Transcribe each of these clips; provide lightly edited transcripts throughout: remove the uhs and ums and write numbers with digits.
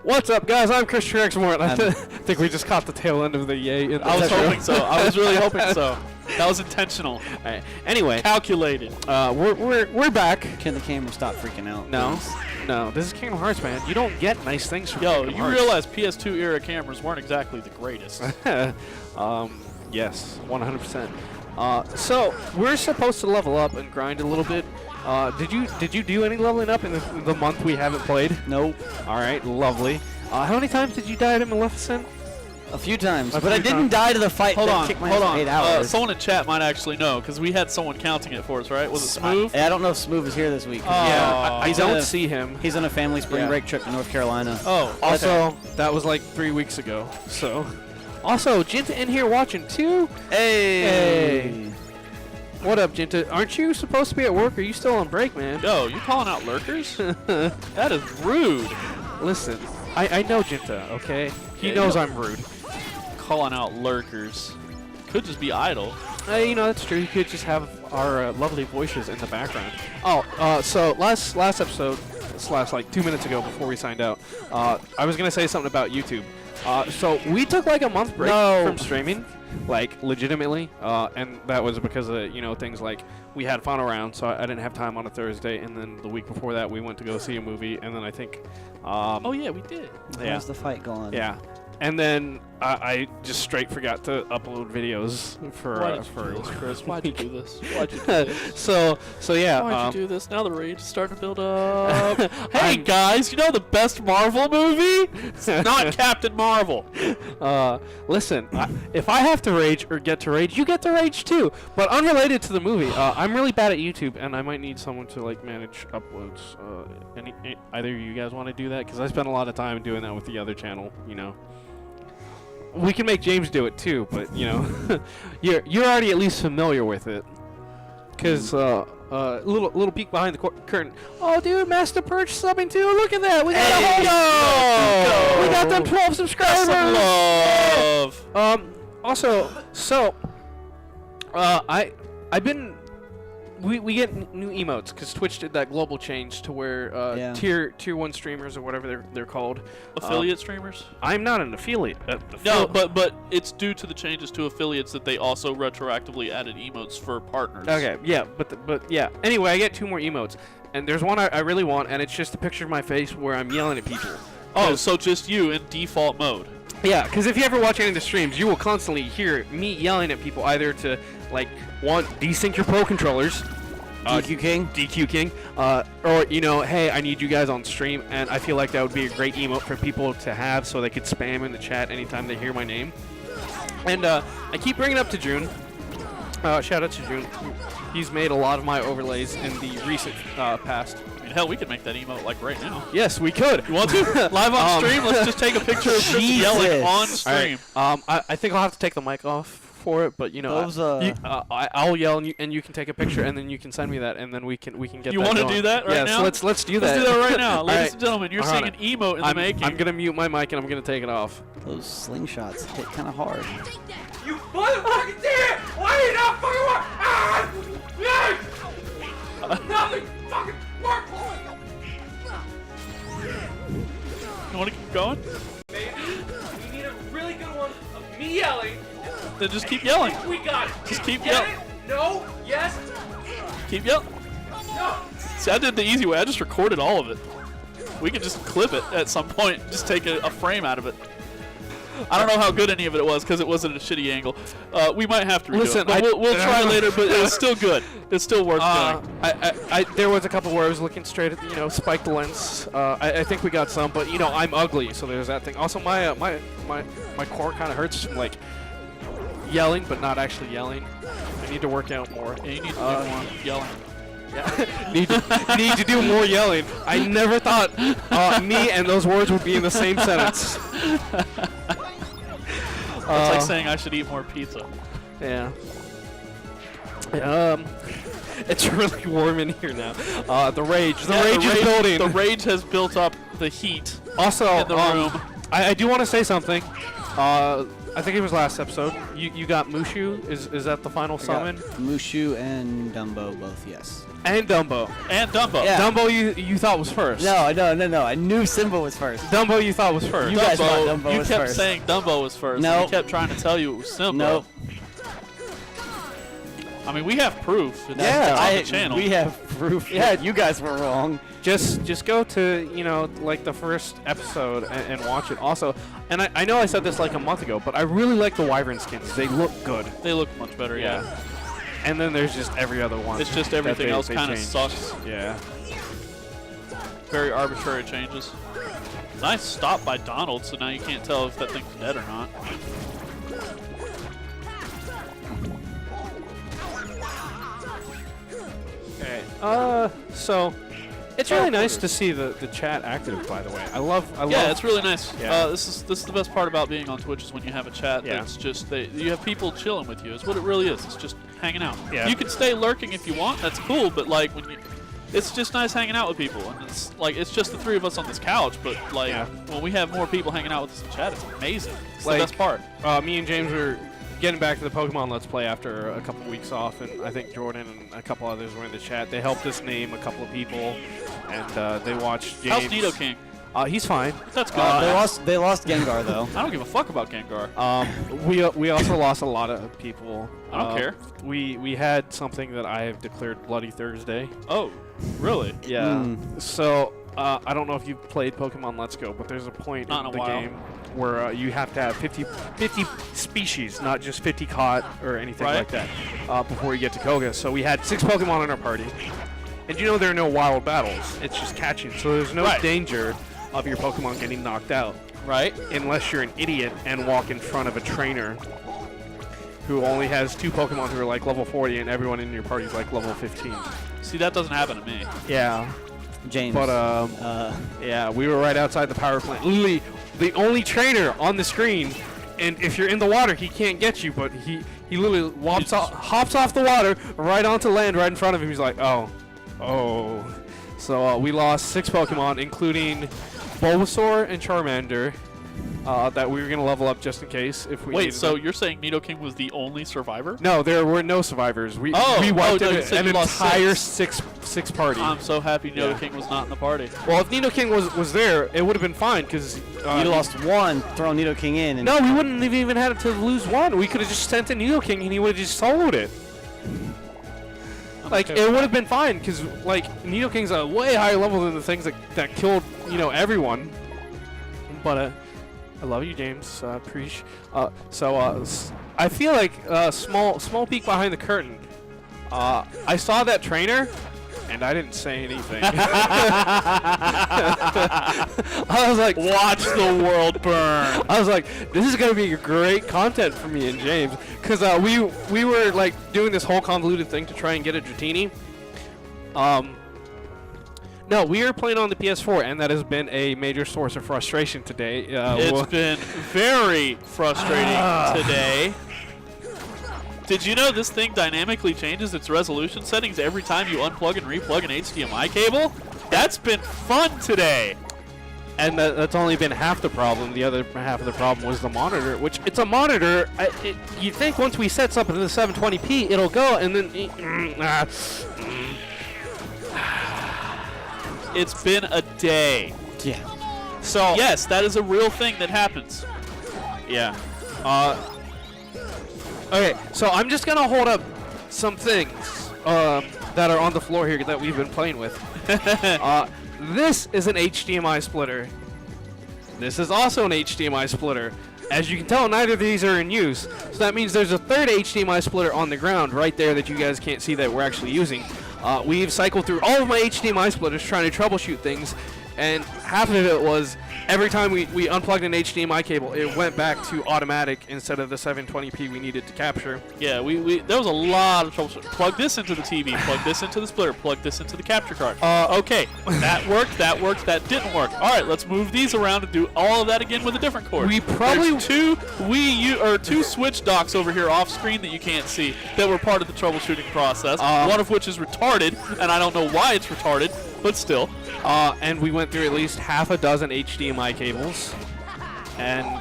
What's up, guys? I'm Chris Trexmore. I think we just caught the tail end of the yay. I was hoping so. I was really hoping so. That was intentional. All right. Anyway, Calculated. we're back. Can the camera stop freaking out? No, please? no. This is Kingdom Hearts, man. You don't get nice things from Yo, Kingdom you Hearts. realize PS2 era cameras weren't exactly the greatest. Yes, 100%. So we're supposed to level up and grind a little bit. Did you do any leveling up in the month we haven't played? Nope. All right, lovely. How many times did you die to Maleficent? A few times, A but I few didn't times. die to the fight Hold that on, kicked my hold ass on. for 8 hours. Someone in chat might actually know, because we had someone counting it for us, right? Was it Smooth? I don't know if Smooth is here this week. Yeah, I He's don't on a- see him. He's on a family spring Yeah. break trip to North Carolina. Oh, Also, that was like 3 weeks ago. So, also, Jinta in here watching too. Hey. What up, Jinta? Aren't you supposed to be at work? Or are you still on break, man? Yo, you calling out lurkers? That is rude. Listen, I know Jinta, okay? He Yeah, knows you I'm rude. Calling out lurkers. Could just be idle. You know, that's true. You could just have our lovely voices in the background. Oh, so last episode, slash like 2 minutes ago before we signed out, I was going to say something about YouTube. So we took like a month break from streaming, like legitimately, and that was because of, you know, things like we had Final Round, so I didn't have time on a Thursday, and then the week before that we went to go see a movie, and then I think... Oh, yeah, we did. yeah. How's the fight going? Yeah. And then I just straight forgot to upload videos for Why did for you do this, Chris? Why'd you do this? Why'd you do this? so yeah. Why'd you do this? Now the rage is starting to build up. Hey guys, you know the best Marvel movie? It's not Captain Marvel. Listen, if I have to rage or get to rage, you get to rage too. But unrelated to the movie, I'm really bad at YouTube, and I might need someone to like manage uploads. Either of you guys want to do that? Because I spend a lot of time doing that with the other channel. You know. We can make James do it too, but you know, you're already at least familiar with it. Cause little peek behind the curtain. Oh, dude, Master Perch subbing too. Look at that. We got a whole. We got them 12 subscribers. Some love. Also, so I've been. We get new emotes because Twitch did that global change to where tier 1 streamers or whatever they're called. Affiliate streamers? I'm not an affiliate. No, but it's due to the changes to affiliates that they also retroactively added emotes for partners. Okay, yeah, but yeah. Anyway, I get 2 more emotes, and there's one I really want, and it's just a picture of my face where I'm yelling at people. Oh, so just you in default mode. Yeah, because if you ever watch any of the streams, you will constantly hear me yelling at people either to, like, one, desync your Pro controllers. DQ King. Or, you know, hey, I need you guys on stream, and I feel like that would be a great emote for people to have so they could spam in the chat anytime they hear my name. And I keep bringing it up to June. Shout out to June. He's made a lot of my overlays in the recent past. I mean, hell, we could make that emote like right now. Yes, we could. You want to? Live on stream? Let's just take a picture of Chris yelling on stream. All right. I think I'll have to take the mic off for it, but you know, I'll yell and you can take a picture and then you can send me that and then we can get. You want to do that right now? Let's do that. Let's do that right now, ladies right. and gentlemen. You're seeing an emote in the making. I'm gonna mute my mic and I'm gonna take it off. Those slingshots hit kind of hard. You motherfucking did it! Why are you not fucking work? Ah! Yes! Nothing fucking work! You want to keep going? Maybe we need a really good one of me yelling. Then just keep yelling. We got it. Just keep Get yelling. it? No. Yes. Keep yelling. No. See, I did the easy way. I just recorded all of it. We could just clip it at some point. Just take a frame out of it. I don't know how good any of it was because it wasn't a shitty angle. We might have to redo it. But we'll try later, but it's still good. It's still worth doing. There was a couple where I was looking straight at, you know, spiked lens. I think we got some, but you know, I'm ugly, so there's that thing. Also, my core kind of hurts from like yelling, but not actually yelling. I need to work out more. Yeah, you need to do more yelling. Yeah. need to do more yelling. I never thought me and those words would be in the same sentence. It's like saying I should eat more pizza. Yeah. It's really warm in here now. The rage is building. The rage has built up the heat Also, in the room. I do want to say something. I think it was last episode. You got Mushu. Is that the final I got summon? Mushu and Dumbo both, yes. And Dumbo. And Dumbo. Yeah. Dumbo you thought was first. No. I knew Simba was first. Dumbo you thought was first. You guys thought Dumbo you was kept first. saying Dumbo was first. No. And we kept trying to tell you it was Simba. Nope. I mean, we have proof. It's Yeah, on the channel. We have proof. Yeah, you guys were wrong. Just go to like the first episode and watch it. Also, and I know I said this like a month ago, but I really like the Wyvern skins. They look good. They look much better, yeah. And then there's just every other one. It's just that everything they- else they kind of changed. sucks. Yeah. Very arbitrary changes. Nice stop by Donald, so now you can't tell if that thing's dead or not. Okay. So it's really nice to see the chat active. By the way, I love. Yeah, it's really nice. Yeah. This is the best part about being on Twitch is when you have a chat Yeah. that's just you have people chilling with you. Is what it really is. It's just hanging out. Yeah. You can stay lurking if you want. That's cool. But like it's just nice hanging out with people. And it's just the three of us on this couch. But like Yeah. when we have more people hanging out with us in chat, it's amazing. It's Like- the best part. Me and James were getting back to the Pokemon Let's Play after a couple weeks off, and I think Jordan and a couple others were in the chat. They helped us name a couple of people, and they watched James. How's Nidoking? He's fine. That's good. They lost Gengar though. I don't give a fuck about Gengar. We also lost a lot of people. I don't care. We had something that I have declared Bloody Thursday. Oh, really? Yeah. So I don't know if you've played Pokemon Let's Go, but there's a point Not in in a the while. game where you have to have 50 species, not just 50 caught or anything Right. like that, before you get to Koga. So we had 6 Pokemon in our party, and you know there are no wild battles. It's just catching, so there's no Right. danger of your Pokemon getting knocked out, Right? unless you're an idiot and walk in front of a trainer who only has 2 Pokemon who are like level 40, and everyone in your party is like level 15. See, that doesn't happen to me. Yeah. James. But yeah, we were right outside the power plant. Literally, the only trainer on the screen, and if you're in the water, he can't get you. But he literally hops off the water right onto land right in front of him. He's like, oh. So we lost 6 Pokemon, including Bulbasaur and Charmander, that we were gonna level up just in case if we. Wait, needed so them. you're saying Nidoking was the only survivor? No, there were no survivors. We wiped no, you said an you lost entire 6. six party. I'm so happy Yeah. Nidoking was not in the party. Well, if Nidoking was there, it would have been fine because you lost one, throw Nidoking in, and No, we wouldn't have even had to lose one. We could have just sent in Nidoking and he would have just soloed it. Like, okay it with would have been fine because, like, Nidoking's a way higher level than the things that killed, everyone. But, I love you, James. Preach. I feel like, small peek behind the curtain. I saw that trainer, and I didn't say anything. I was like, Watch the world burn. I was like, this is gonna be great content for me and James, because we were like doing this whole convoluted thing to try and get a Dratini. No, we are playing on the PS4, and that has been a major source of frustration today. It's been very frustrating today. Did you know this thing dynamically changes its resolution settings every time you unplug and replug an HDMI cable? That's been fun today. And that's only been half the problem. The other half of the problem was the monitor, which it's a monitor. You'd think once we set something to the 720p, it'll go, and then. It's been a day. yeah. So Yes, that is a real thing that happens. yeah. Okay, so I'm just gonna hold up some things that are on the floor here that we've been playing with. This is an HDMI splitter. This is also an HDMI splitter. As you can tell, neither of these are in use. So that means there's a third HDMI splitter on the ground right there that you guys can't see that we're actually using. We've cycled through all of my HDMI splitters trying to troubleshoot things, and half of it was every time we unplugged an HDMI cable, it went back to automatic instead of the 720p we needed to capture. Yeah, there was a lot of trouble. Plug this into the TV, plug this into the splitter, plug this into the capture card. Okay, that worked, that didn't work. All right, let's move these around and do all of that again with a different cord. We probably- There's two Switch docks over here off screen that you can't see that were part of the troubleshooting process, one of which is retarded, and I don't know why it's retarded, but still. And we went through at least half a dozen HDMI cables. And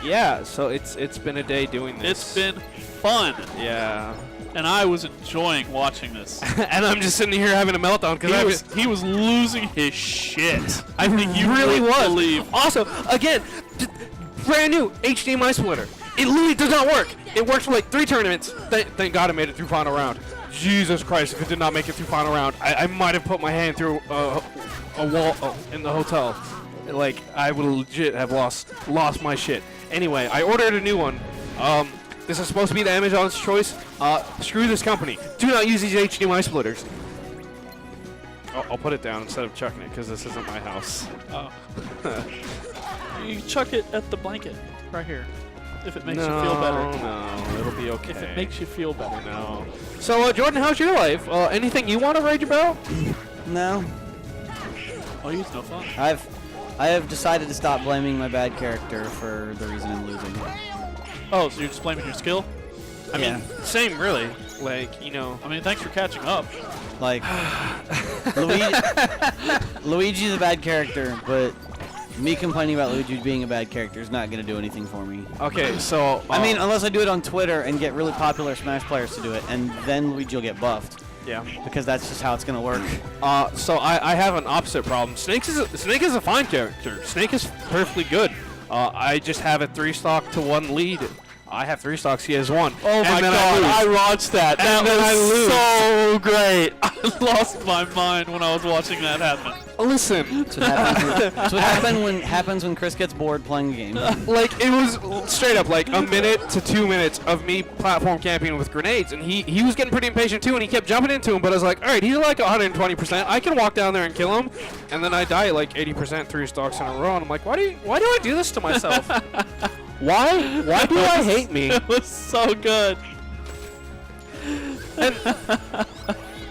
yeah, so it's been a day doing this. It's been fun, yeah. and I was enjoying watching this. And I'm just sitting here having a meltdown because He was losing his shit. I think you really was. Believe. Also, again, brand new HDMI splitter. It literally does not work. It worked for like 3 tournaments. Thank God I made it through final round. Jesus Christ, if it did not make it through final round, I might have put my hand through a wall in the hotel. Like, I would legit have lost my shit. Anyway, I ordered a new one. This is supposed to be the Amazon's choice. Screw this company. Do not use these HDMI splitters. I'll put it down instead of chucking it because this isn't my house. Oh. You chuck it at the blanket right here. If it makes no, you feel better. No, it'll be okay. If it makes you feel better. No. So, Jordan, how's your life? Anything you want to rage about? No. Oh, he's no fun. I have decided to stop blaming my bad character for the reason I'm losing. Oh, so you're just blaming your skill? I mean, same, really. Like, you know. I mean, thanks for catching up. Like, Luigi's a bad character, but me complaining about Luigi being a bad character is not going to do anything for me. Okay, so. I mean, unless I do it on Twitter and get really popular Smash players to do it, and then Luigi will get buffed. Yeah. Because that's just how it's going to work. So I have an opposite problem. Snake is a fine character. Snake is perfectly good. I just have a 3-stock to 1 lead. I have 3 stocks. He has 1. Oh my God! I watched that. And then was I lose. so great. I lost my mind when I was watching that happen. Listen. That's what happens when Chris gets bored playing the game. Like, it was straight up like a minute to 2 minutes of me platform camping with grenades, and he was getting pretty impatient too, and he kept jumping into him. But I was like, all right, he's like 120%. I can walk down there and kill him, and then I die like 80% 3 stocks in a row, and I'm like, why do I do this to myself? Why do I hate me? It was so good.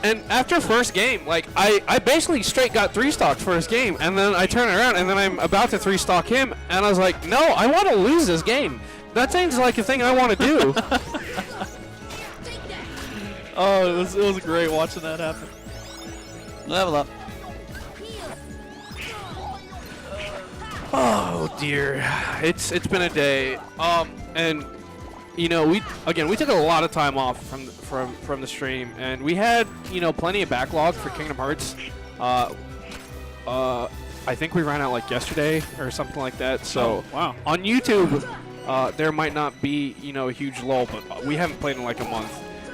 And after first game, like, I basically straight got 3 stocks first game, and then I turn around, and then I'm about to 3-stock him, and I was like, no, I want to lose this game. That seems like a thing I want to do. Oh, it was great watching that happen. Level up. Oh dear, it's been a day. And you know, we took a lot of time off from the stream, and we had, you know, plenty of backlog for Kingdom Hearts. I think we ran out like yesterday or something like that. So wow. On YouTube, there might not be, you know, a huge lull, but we haven't played in like a month.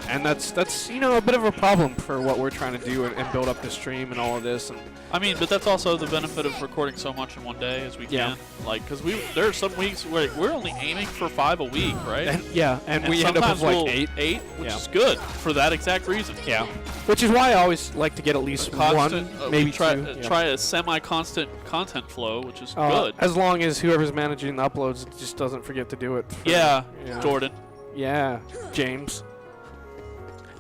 And that's you know, a bit of a problem for what we're trying to do and build up the stream and all of this. And I mean, but that's also the benefit of recording so much in one day as we can. Like, because there are some weeks where we're only aiming for 5 a week, right? And we end up with like 8, which is good for that exact reason. Yeah. Which is why I always like to get at least Constant, 1, maybe try, 2. Try a semi-constant content flow, which is good. As long as whoever's managing the uploads just doesn't forget to do it. Yeah, Jordan. Yeah, James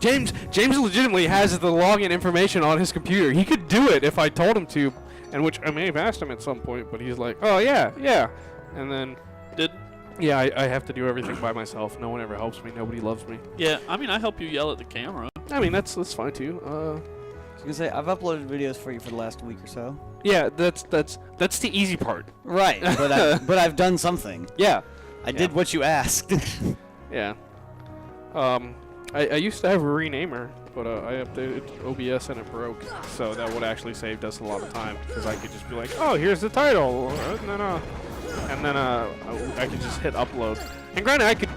legitimately has the login information on his computer. He could do it if I told him to, and which I may have asked him at some point, but he's like, oh yeah, and then I have to do everything by myself. No one ever helps me. Nobody loves me. Yeah, I mean, I help you yell at the camera. I mean, that's fine too. I was gonna say, I've uploaded videos for you for the last week or so. Yeah, that's the easy part. Right, but I've done something. Yeah, I did what you asked. Yeah. I used to have a renamer, but I updated OBS and it broke, so that would actually saved us a lot of time, because I could just be like, oh, here's the title, and then I could just hit upload. And granted, I could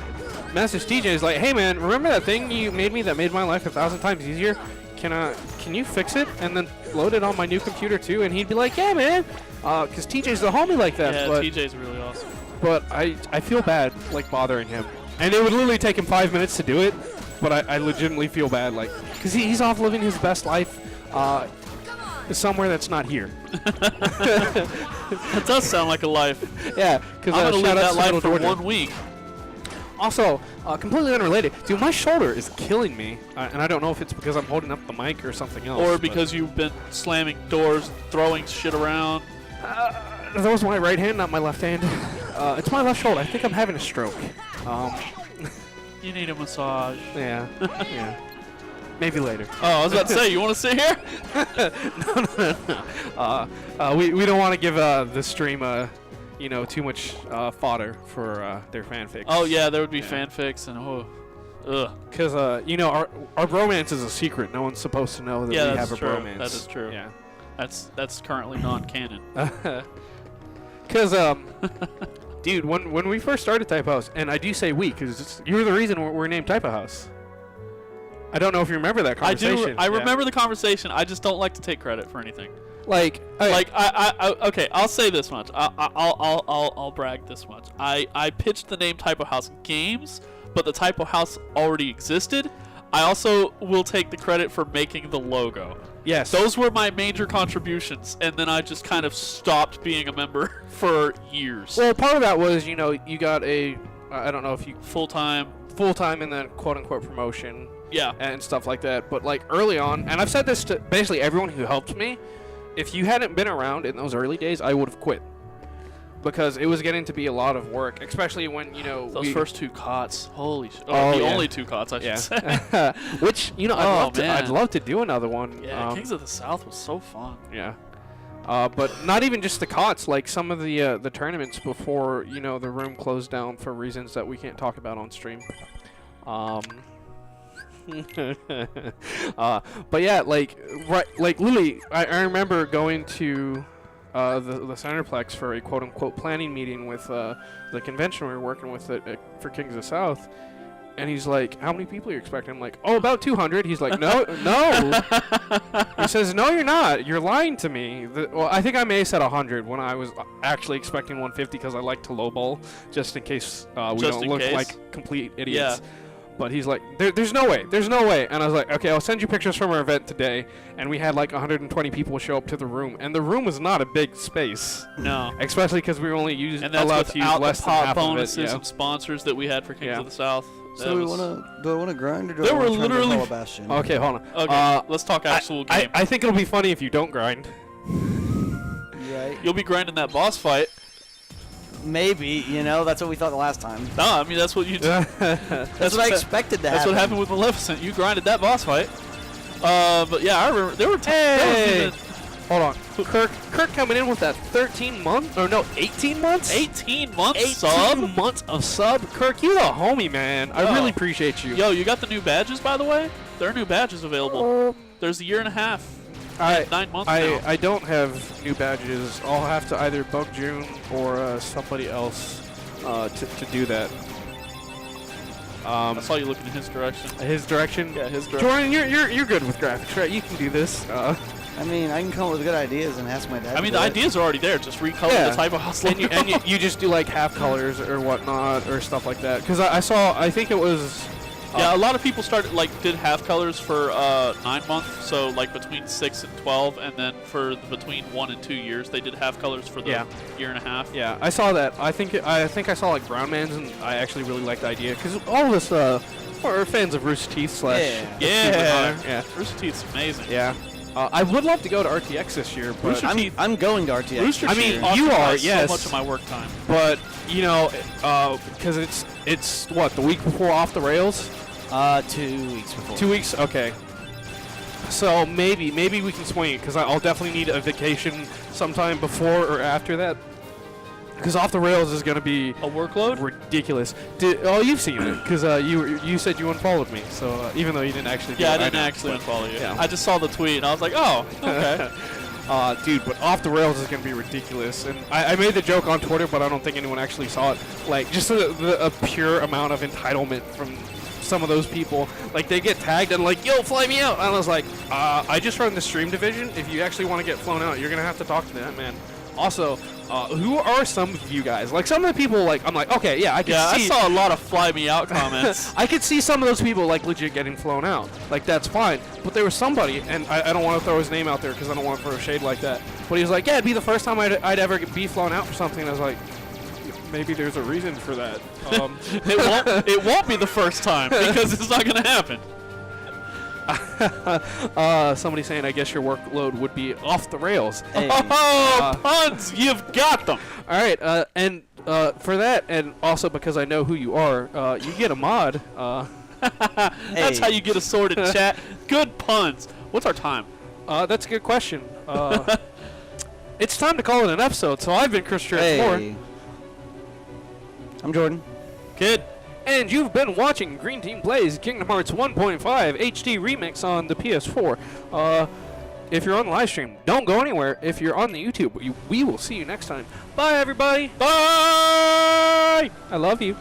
message TJ, like, hey man, remember that thing you made me that made my life 1,000 times easier? Can you fix it and then load it on my new computer too? And he'd be like, yeah man, because TJ's the homie like that. Yeah, but, TJ's really awesome. But I feel bad like bothering him, and it would literally take him 5 minutes to do it. But I legitimately feel bad, like, because he's off living his best life somewhere that's not here. That does sound like a life. Yeah, because I'm going to live that life for 1 week. Also, completely unrelated, dude, my shoulder is killing me, and I don't know if it's because I'm holding up the mic or something else. Or because you've been slamming doors, throwing shit around. That was my right hand, not my left hand. It's my left shoulder. I think I'm having a stroke. You need a massage. Yeah. Yeah. Maybe later. Oh, I was about to say, you want to sit here? No. We don't want to give the stream a you know, too much fodder for their fanfics. Oh yeah, there would be Yeah. fanfics and ugh. Because you know, our bromance is a secret. No one's supposed to know that Yeah, we that's have a true. bromance. That is true. Yeah. That's currently non-canon. Because dude, when we first started Typo House, and I do say we, because you're the reason we're named Typo House. I don't know if you remember that I conversation. do. I remember the conversation. I just don't like to take credit for anything. Like, Okay, I'll say this much. I'll brag this much. I pitched the name Typo House Games, but the Typo House already existed. I also will take the credit for making the logo. yes, Those were my major contributions, and then I just kind of stopped being a member for years. Well, part of that was, you know, you got a, I don't know if you Full-time. full-time in the quote-unquote promotion Yeah. and stuff like that, but like early on, and I've said this to basically everyone who helped me, if you hadn't been around in those early days, I would have quit. Because it was getting to be a lot of work, especially when, you know, Those first 2 cots. Holy shit. Oh, the yeah. only 2 cots, I should say. yeah. Which, you know, Oh, I'd man. love to do another one. Yeah, Kings of the South was so fun. Yeah. But not even just the COTS, like some of the tournaments before, you know, the room closed down for reasons that we can't talk about on stream. But yeah, like literally, I remember going to the Centerplex for a quote-unquote planning meeting with the convention we were working with for Kings of the South. And he's like, how many people are you expecting? I'm like, oh, about 200. He's like, no. He says, no, you're not. You're lying to me. Well, I think I may have said 100 when I was actually expecting 150 because I like to lowball just in case we Just don't in look case? like complete idiots. Yeah. But he's like, there's no way. There's no way. And I was like, okay, I'll send you pictures from our event today. And we had like 120 people show up to the room. And the room was not a big space. No. Especially because we were only And that's allowed to use without the less than pop half bonuses of it. Yeah. and sponsors that we had for Kings Yeah. of the South. So That do was- I want to grind or do There I were want to literally- Hollow Bastion? Okay, hold on. Okay, let's talk actual game. I think it'll be funny if you don't grind. Right. You'll be grinding that boss fight. Maybe, you know, that's what we thought the last time. No, I mean that's what you. That's what I expected to That's happen. what happened with Maleficent. You grinded that boss fight. But yeah, I remember there were Hey! there Hold on. Kirk coming in with that 13 months? Or no, 18 months? was even 18 months 18 sub. months of sub? Kirk, you the homie, man. I Yo. really appreciate you. Yo, you got the new badges by the way? There are new badges available. There's a year and a half. 9 months now. I don't have new badges. I'll have to either bug June or somebody else to do that. I saw you looking in his direction. His direction? Yeah, his direction. Jordan, you're good with graphics, right? You can do this. I mean, I can come up with good ideas and ask my dad. I mean, to the do it. ideas are already there. Just recolor Yeah. the type of house and logo. you just do like half colors or whatnot or stuff like that. Because I think it was. Yeah, a lot of people did half colors for 9 months, so like between 6 and 12, and then for between 1 and 2 years, they did half colors for the Yeah. year and a half. Yeah, I saw that. I think I saw like Brown Man's, and I actually really liked the idea because all of us are fans of Rooster Teeth / Yeah. yeah, Rooster Teeth's amazing. yeah. I would love to go to RTX this year, but Rooster Teeth. I'm going to RTX. Rooster I Teeth mean, you are, occupies yes. so much of my work time. but you know, because it's what, the week before Off the Rails. 2 weeks before. 2 weeks? Okay. So maybe we can swing it, because I'll definitely need a vacation sometime before or after that. Because Off the Rails is going to be A workload? ridiculous. You've seen it, because you said you unfollowed me, so even though you didn't actually do Yeah, I it, didn't know, actually but- unfollow you. yeah. I just saw the tweet, and I was like, oh, okay. Dude, but Off the Rails is going to be ridiculous. And I made the joke on Twitter, but I don't think anyone actually saw it. Like, just a pure amount of entitlement from some of those people. Like, they get tagged and like, yo, fly me out. And I was like, I just run the stream division. If you actually want to get flown out, you're going to have to talk to that man. Also, who are some of you guys? Like, some of the people, like, I'm like, okay, yeah, I can Yeah, see. I saw a lot of fly me out comments. I could see some of those people like legit getting flown out. Like, that's fine. But there was somebody, and I don't want to throw his name out there because I don't want to throw shade like that. But he was like, yeah, it'd be the first time I'd ever be flown out for something. And I was like, maybe there's a reason for that. It won't be the first time because it's not going to happen. Somebody saying, I guess your workload would be off the rails. Hey. Oh, puns! You've got them. All right, and for that, and also because I know who you are, you get a mod. That's how you get a sword in chat. Good puns. What's our time? That's a good question. It's time to call it an episode. So I've been Chris Trent Hey. I'm Jordan. Kid. And you've been watching Green Team Plays Kingdom Hearts 1.5 HD Remix on the PS4. If you're on the live stream, don't go anywhere. If you're on the YouTube, we will see you next time. Bye, everybody. Bye! I love you.